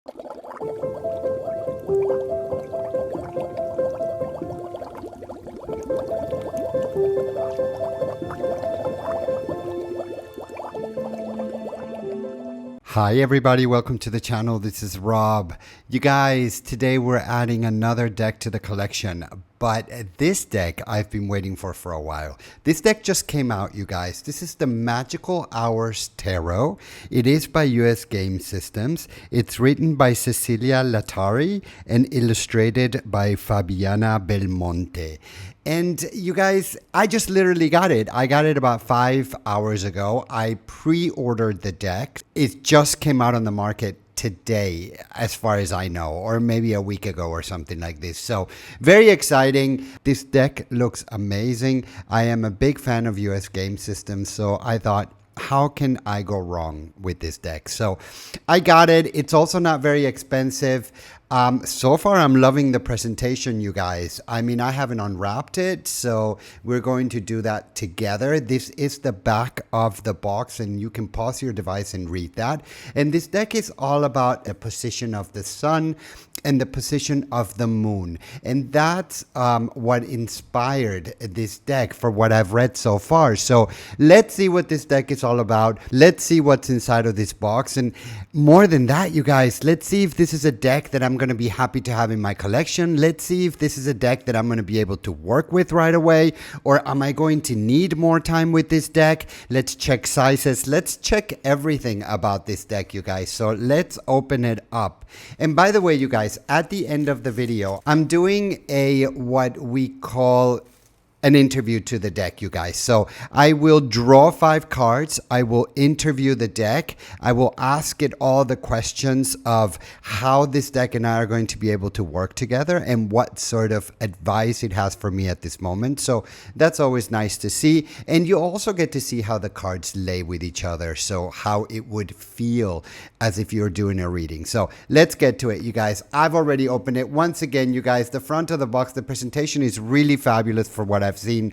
Hi everybody, welcome to the channel. This is Rob. You guys, today we're adding another deck to the collection, but this deck I've been waiting for a while. This deck just came out, you guys. This is the Magical Hours Tarot. It is by US Game Systems. It's written by Cecilia Latari and illustrated by Fabiana Belmonte. And you guys, I just literally got it. I got it about 5 hours ago. I pre-ordered the deck. It just came out on the market today, as far as I know, or maybe a week ago or something like this. So very exciting. This deck looks amazing. I am a big fan of US Game Systems, so I thought, how can I go wrong with this deck? So I got it. It's also not very expensive. So far, I'm loving the presentation, you guys. I mean, I haven't unwrapped it, so we're going to do that together. This is the back of the box, and you can pause your device and read that. And this deck is all about the position of the sun and the position of the moon. And that's what inspired this deck for what I've read so far. So let's see what this deck is all about. Let's see what's inside of this box. And more than that, you guys, let's see if this is a deck that I'm going to be happy to have in my collection. Let's see if this is a deck that I'm going to be able to work with right away, or am I going to need more time with this deck? Let's check sizes. Let's check everything about this deck, you guys. So let's open it up. And by the way, you guys, at the end of the video, I'm doing a what we call an interview to the deck, you guys. So I will draw 5 cards. I will interview the deck. I will ask it all the questions of how this deck and I are going to be able to work together and what sort of advice it has for me at this moment. So that's always nice to see. And you also get to see how the cards lay with each other. So how it would feel as if you're doing a reading. So let's get to it, you guys. I've already opened it. Once again, you guys, the front of the box, the presentation is really fabulous for what I've seen.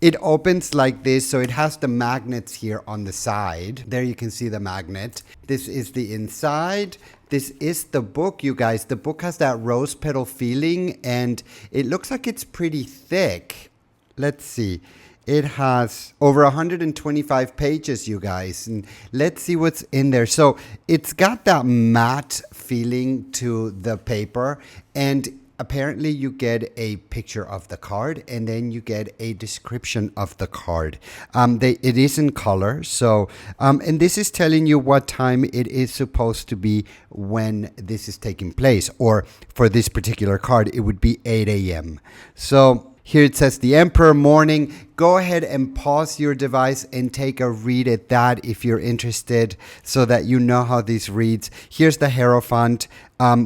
It opens like this, so it has the magnets here on the side. There you can see the magnet. This is the inside. This is the book, you guys. The book has that rose petal feeling, and it looks like it's pretty thick. Let's see. It has over 125 pages, you guys. And let's see what's in there. So it's got that matte feeling to the paper, and apparently you get a picture of the card, and then you get a description of the card. It is in color, so and this is telling you what time it is supposed to be when this is taking place, or for this particular card it would be 8 a.m. So here it says the Emperor morning. Go ahead and pause your device and take a read at that if you're interested, so that you know how this reads. Here's the Hierophant.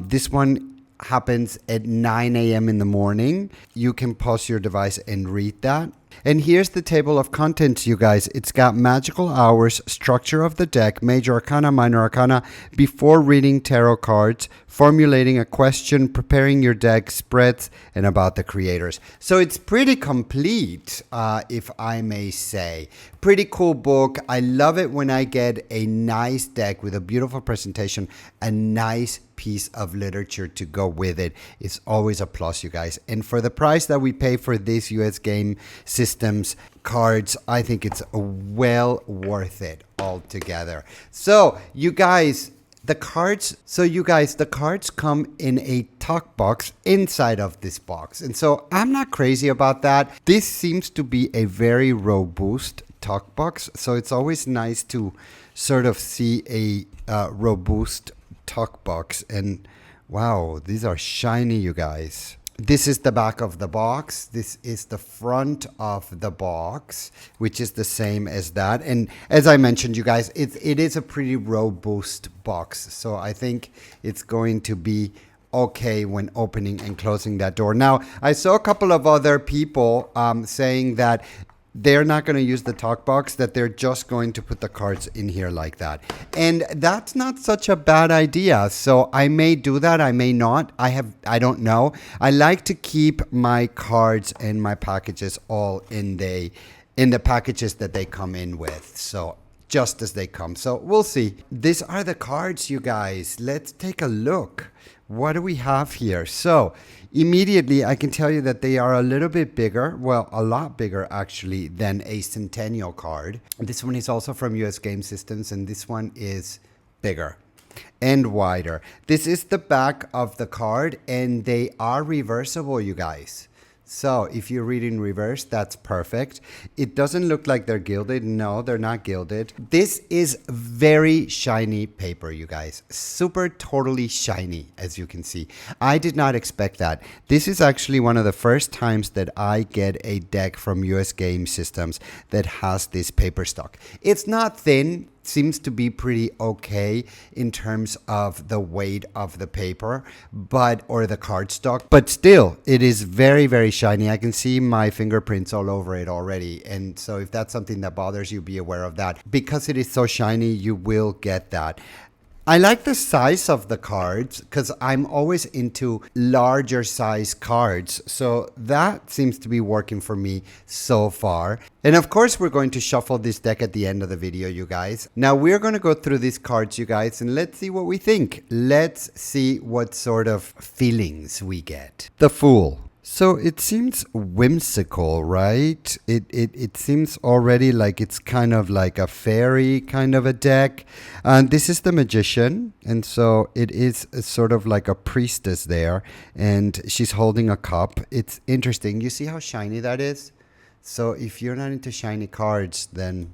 This one happens at 9 a.m. in the morning. You can pause your device and read that. And here's the table of contents, you guys. It's got magical hours, structure of the deck, major arcana, minor arcana, before reading tarot cards, formulating a question, preparing your deck, spreads, and about the creators. So it's pretty complete, if I may say. Pretty cool book. I love it when I get a nice deck with a beautiful presentation, a nice piece of literature to go with it. It's always a plus, you guys. And for the price that we pay for this US Game Systems cards, I think it's well worth it altogether. So you guys, the cards come in a tuck box inside of this box. And so I'm not crazy about that. This seems to be a very robust tuck box. So it's always nice to sort of see a robust tuck box. And wow, these are shiny, you guys. This is the back of the box. This is the front of the box, which is the same as that. And as I mentioned, you guys, it is a pretty robust box. So I think it's going to be okay when opening and closing that door. Now, I saw a couple of other people saying that they're not going to use the talk box, that they're just going to put the cards in here like that. And that's not such a bad idea. So I may do that. I may not. I don't know. I like to keep my cards and my packages all in the packages that they come in with. So just as they come. So we'll see. These are the cards, you guys. Let's take a look. What do we have here? So immediately I can tell you that they are a little bit bigger. Well, a lot bigger actually than a Centennial card. This one is also from US Game Systems, and this one is bigger and wider. This is the back of the card, and they are reversible, you guys. So if you read in reverse, that's perfect. It doesn't look like they're gilded. No, they're not gilded. This is very shiny paper, you guys. Super totally shiny, as you can see. I did not expect that. This is actually one of the first times that I get a deck from US Game Systems that has this paper stock. It's not thin. Seems to be pretty okay in terms of the weight of the paper, or the cardstock, but still it is very, very shiny. I can see my fingerprints all over it already, and so if that's something that bothers you, be aware of that. Because it is so shiny, you will get that. I like the size of the cards because I'm always into larger size cards. So that seems to be working for me so far. And of course, we're going to shuffle this deck at the end of the video, you guys. Now we're going to go through these cards, you guys, and let's see what we think. Let's see what sort of feelings we get. The Fool. So it seems whimsical, right? It seems already like it's kind of like a fairy kind of a deck. And this is the Magician. And so it is sort of like a priestess there. And she's holding a cup. It's interesting. You see how shiny that is? So if you're not into shiny cards, then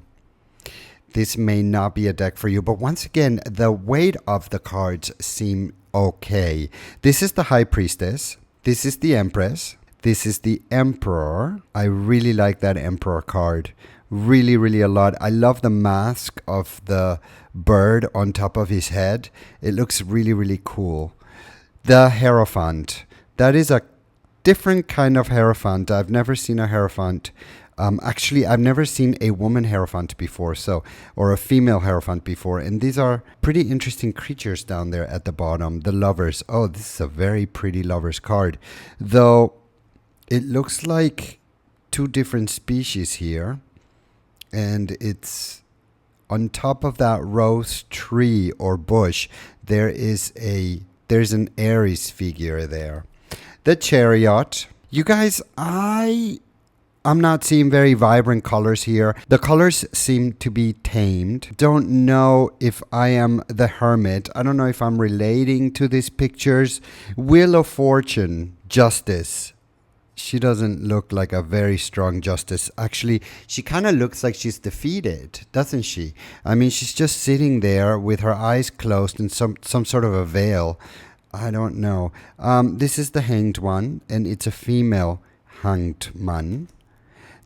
this may not be a deck for you. But once again, the weight of the cards seem okay. This is the High Priestess. This is the Empress. This is the Emperor. I really like that Emperor card. Really, really a lot. I love the mask of the bird on top of his head. It looks really, really cool. The Hierophant. That is a different kind of Hierophant. I've never seen a Hierophant. Actually, I've never seen a woman Hierophant before, or a female Hierophant before. And these are pretty interesting creatures down there at the bottom. The Lovers. Oh, this is a very pretty Lovers card. Though it looks like two different species here. And it's on top of that rose tree or bush. There's an Aries figure there. The Chariot. You guys, I'm not seeing very vibrant colors here. The colors seem to be tamed. Don't know if I am the Hermit. I don't know if I'm relating to these pictures. Wheel of Fortune, Justice. She doesn't look like a very strong Justice. Actually, she kind of looks like she's defeated, doesn't she? I mean, she's just sitting there with her eyes closed in some sort of a veil. I don't know. This is the Hanged One, and it's a female hanged man.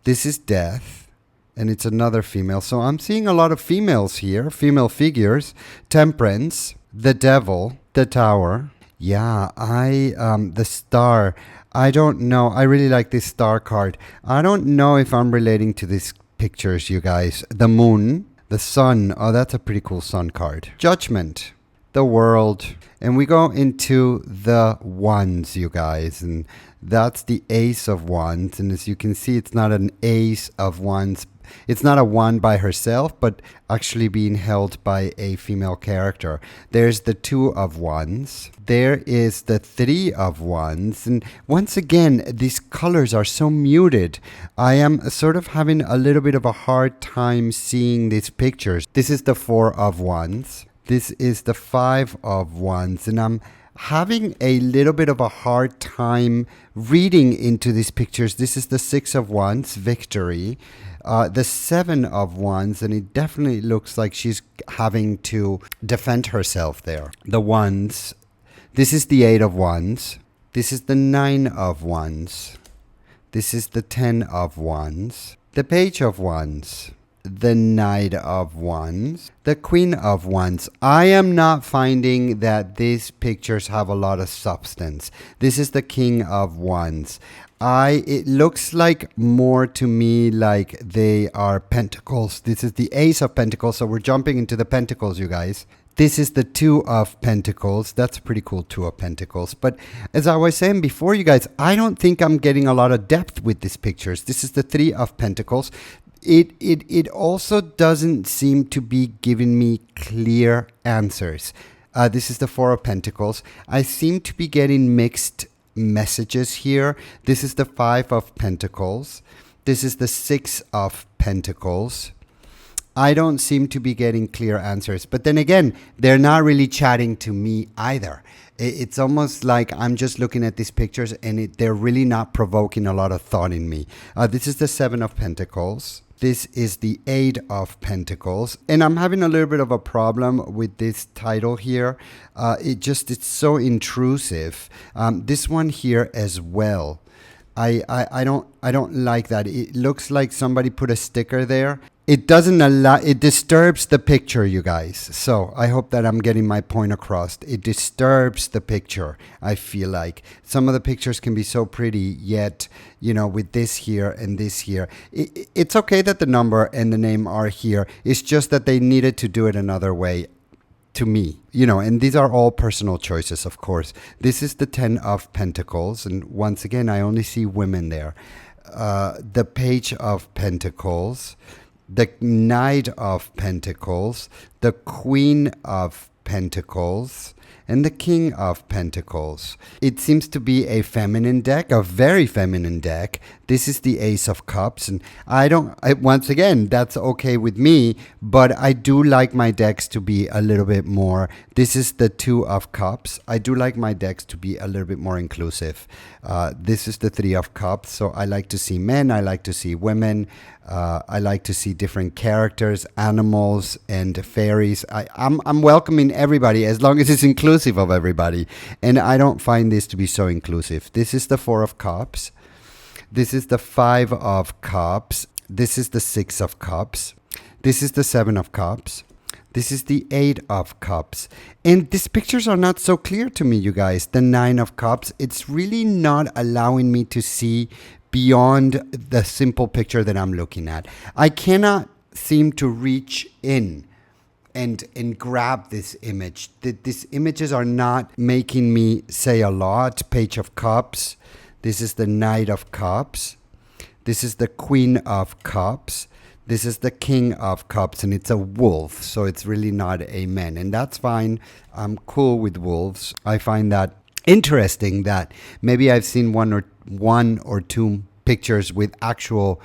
This is Death, and it's another female. So I'm seeing a lot of females here, female figures. Temperance, the Devil, the Tower. Yeah, the Star. I don't know. I really like this Star card. I don't know if I'm relating to these pictures, you guys. The Moon, the Sun. Oh, that's a pretty cool Sun card. Judgment, the World. And we go into the Wands, you guys. And that's the Ace of Wands. And as you can see, it's not an Ace of Wands. It's not a wand by herself, but actually being held by a female character. There's the Two of Wands. There is the Three of Wands. And once again, these colors are so muted. I am sort of having a little bit of a hard time seeing these pictures. This is the Four of Wands. This is the Five of Wands. And I'm having a little bit of a hard time reading into these pictures. This is the Six of Wands, Victory. The Seven of Wands, and it definitely looks like she's having to defend herself there. The Wands. This is the Eight of Wands. This is the Nine of Wands. This is the Ten of Wands. The Page of Wands. The Knight of Wands, the Queen of Wands. I am not finding that these pictures have a lot of substance. This is the King of Wands. It looks like more to me like they are pentacles. This is the Ace of Pentacles, so we're jumping into the pentacles, you guys. This is the Two of Pentacles. That's a pretty cool Two of Pentacles. But as I was saying before, you guys, I don't think I'm getting a lot of depth with these pictures. This is the Three of Pentacles. it also doesn't seem to be giving me clear answers. This is the Four of Pentacles. I seem to be getting mixed messages here. This is the Five of Pentacles. This is the Six of Pentacles. I don't seem to be getting clear answers. But then again, they're not really chatting to me either. It's almost like I'm just looking at these pictures and they're really not provoking a lot of thought in me. This is the Seven of Pentacles. This is the Eight of Pentacles. And I'm having a little bit of a problem with this title here. It's so intrusive. This one here as well. I don't like that. It looks like somebody put a sticker there. It doesn't allow, it disturbs the picture, you guys. So I hope that I'm getting my point across. It disturbs the picture, I feel like. Some of the pictures can be so pretty, yet, you know, with this here and this here. It's okay that the number and the name are here. It's just that they needed to do it another way. To me, you know, and these are all personal choices, of course. This is the Ten of Pentacles, and once again, I only see women there. The Page of Pentacles, the Knight of Pentacles, the Queen of Pentacles, and the King of Pentacles. It seems to be a feminine deck, a very feminine deck. This is the Ace of Cups, and once again, that's okay with me, but I do like my decks to be a little bit more. This is the Two of Cups. I do like my decks to be a little bit more inclusive. This is the Three of Cups, so I like to see men, I like to see women, I like to see different characters, animals, and fairies. I'm welcoming everybody as long as it's inclusive of everybody, and I don't find this to be so inclusive. This is the Four of Cups. This is the Five of Cups. This is the Six of Cups. This is the Seven of Cups. This is the Eight of Cups. And these pictures are not so clear to me, you guys. The Nine of Cups, it's really not allowing me to see beyond the simple picture that I'm looking at. I cannot seem to reach in and grab this image. These images are not making me say a lot. Page of Cups. This is the Knight of Cups. This is the Queen of Cups. This is the King of Cups, and it's a wolf, so it's really not a man. And that's fine. I'm cool with wolves. I find that interesting that maybe I've seen one or two pictures with actual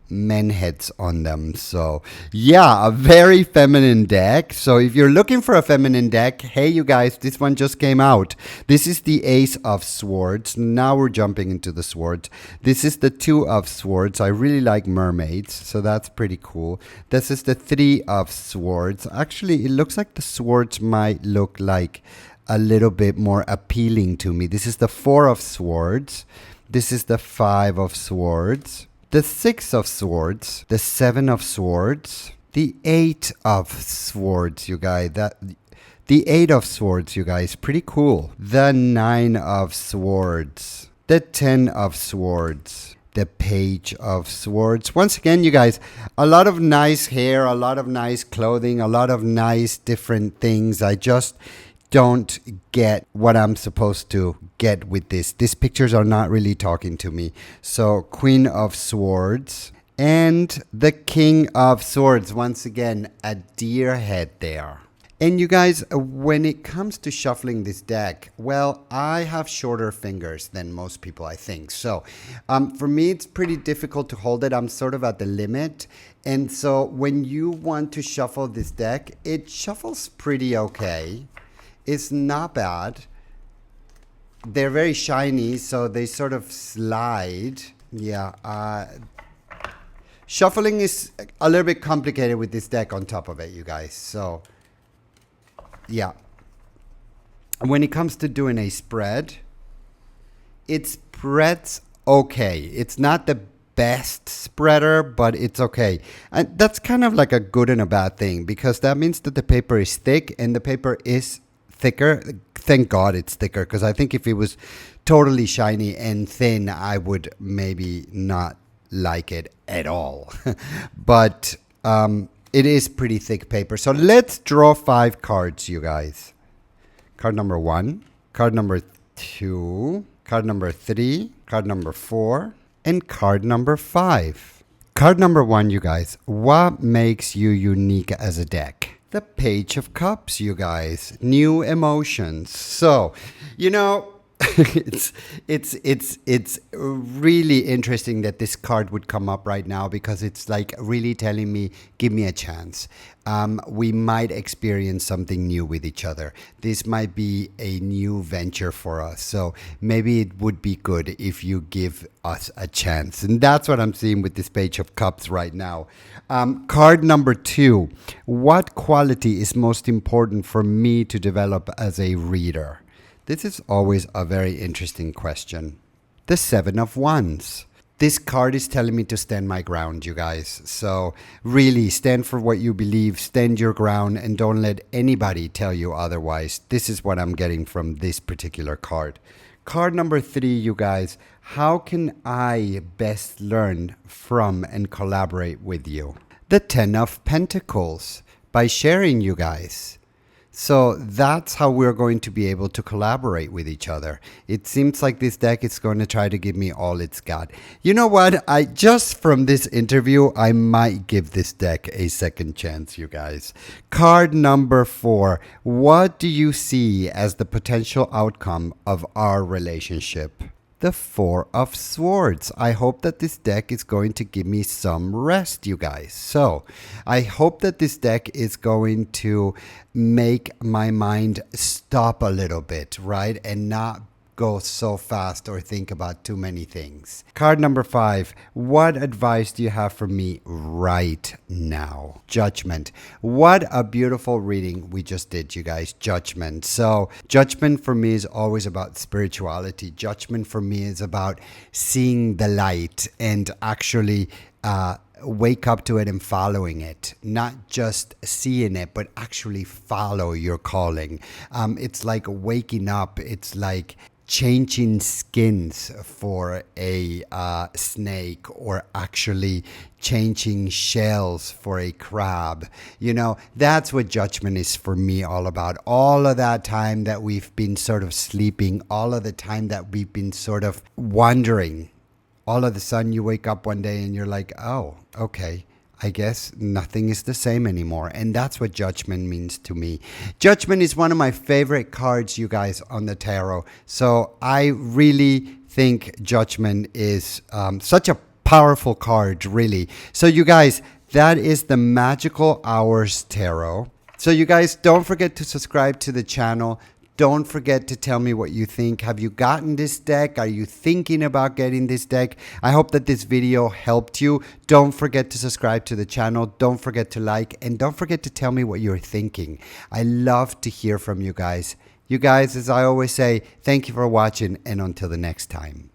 men heads on them. So yeah, a very feminine deck. So if you're looking for a feminine deck, hey you guys, this one just came out. This is the Ace of Swords. Now we're jumping into the swords. This is the Two of Swords. I really like mermaids, so that's pretty cool. This is the Three of Swords. Actually, it looks like the swords might look like a little bit more appealing to me. This is the Four of Swords. This is the Five of Swords. The Six of Swords, the Seven of Swords, the Eight of Swords, you guys. The Eight of Swords, you guys, pretty cool. The Nine of Swords, the Ten of Swords, the Page of Swords. Once again, you guys, a lot of nice hair, a lot of nice clothing, a lot of nice different things. I just don't get what I'm supposed to get with this. These pictures are not really talking to me. So Queen of Swords and the King of Swords. Once again, a deer head there. And you guys, when it comes to shuffling this deck, well, I have shorter fingers than most people, I think. So for me, it's pretty difficult to hold it. I'm sort of at the limit. And so when you want to shuffle this deck, it shuffles pretty okay. It's not bad. They're very shiny, so they sort of slide. Yeah. Shuffling is a little bit complicated with this deck on top of it, you guys. So, yeah. When it comes to doing a spread, it spreads okay. It's not the best spreader, but it's okay. And that's kind of like a good and a bad thing, because that means that the paper is thick, and the paper is thicker. Thank God it's thicker, because I think if it was totally shiny and thin, I would maybe not like it at all. But it is pretty thick paper. So let's draw 5 cards, you guys. Card number 1, card number 2, card number 3, card number 4, and card number 5. Card number 1, you guys. What makes you unique as a deck? The Page of Cups, you guys. New emotions. So, you know, it's really interesting that this card would come up right now, because it's like really telling me, give me a chance. We might experience something new with each other. This might be a new venture for us. So maybe it would be good if you give us a chance. And that's what I'm seeing with this Page of Cups right now. Card number 2. What quality is most important for me to develop as a reader? This is always a very interesting question. The 7 of Wands. This card is telling me to stand my ground, you guys. So really stand for what you believe, stand your ground, and don't let anybody tell you otherwise. This is what I'm getting from this particular card. Card number 3, you guys. How can I best learn from and collaborate with you? The 10 of Pentacles. By sharing, you guys. So that's how we're going to be able to collaborate with each other. It seems like this deck is going to try to give me all it's got. You know what? Just from this interview, I might give this deck a second chance, you guys. Card number 4. What do you see as the potential outcome of our relationship? The 4 of Swords. I hope that this deck is going to give me some rest, you guys. So I hope that this deck is going to make my mind stop a little bit, right? And not go so fast or think about too many things. Card number 5. What advice do you have for me right now? Judgment. What a beautiful reading we just did, you guys. Judgment. So judgment for me is always about spirituality. Judgment for me is about seeing the light and actually wake up to it and following it, not just seeing it, but actually follow your calling. It's like waking up. It's like changing skins for a snake, or actually changing shells for a crab. You know, that's what judgment is for me all about. All of that time that we've been sort of sleeping, all of the time that we've been sort of wandering, all of a sudden you wake up one day and you're like, oh, okay, I guess nothing is the same anymore. And that's what judgment means to me. Judgment is one of my favorite cards, you guys, on the tarot. So I really think judgment is such a powerful card, really. So you guys, that is the Magical Hours Tarot. So you guys, don't forget to subscribe to the channel. Don't forget to tell me what you think. Have you gotten this deck? Are you thinking about getting this deck? I hope that this video helped you. Don't forget to subscribe to the channel. Don't forget to like, and don't forget to tell me what you're thinking. I love to hear from you guys. You guys, as I always say, thank you for watching, and until the next time.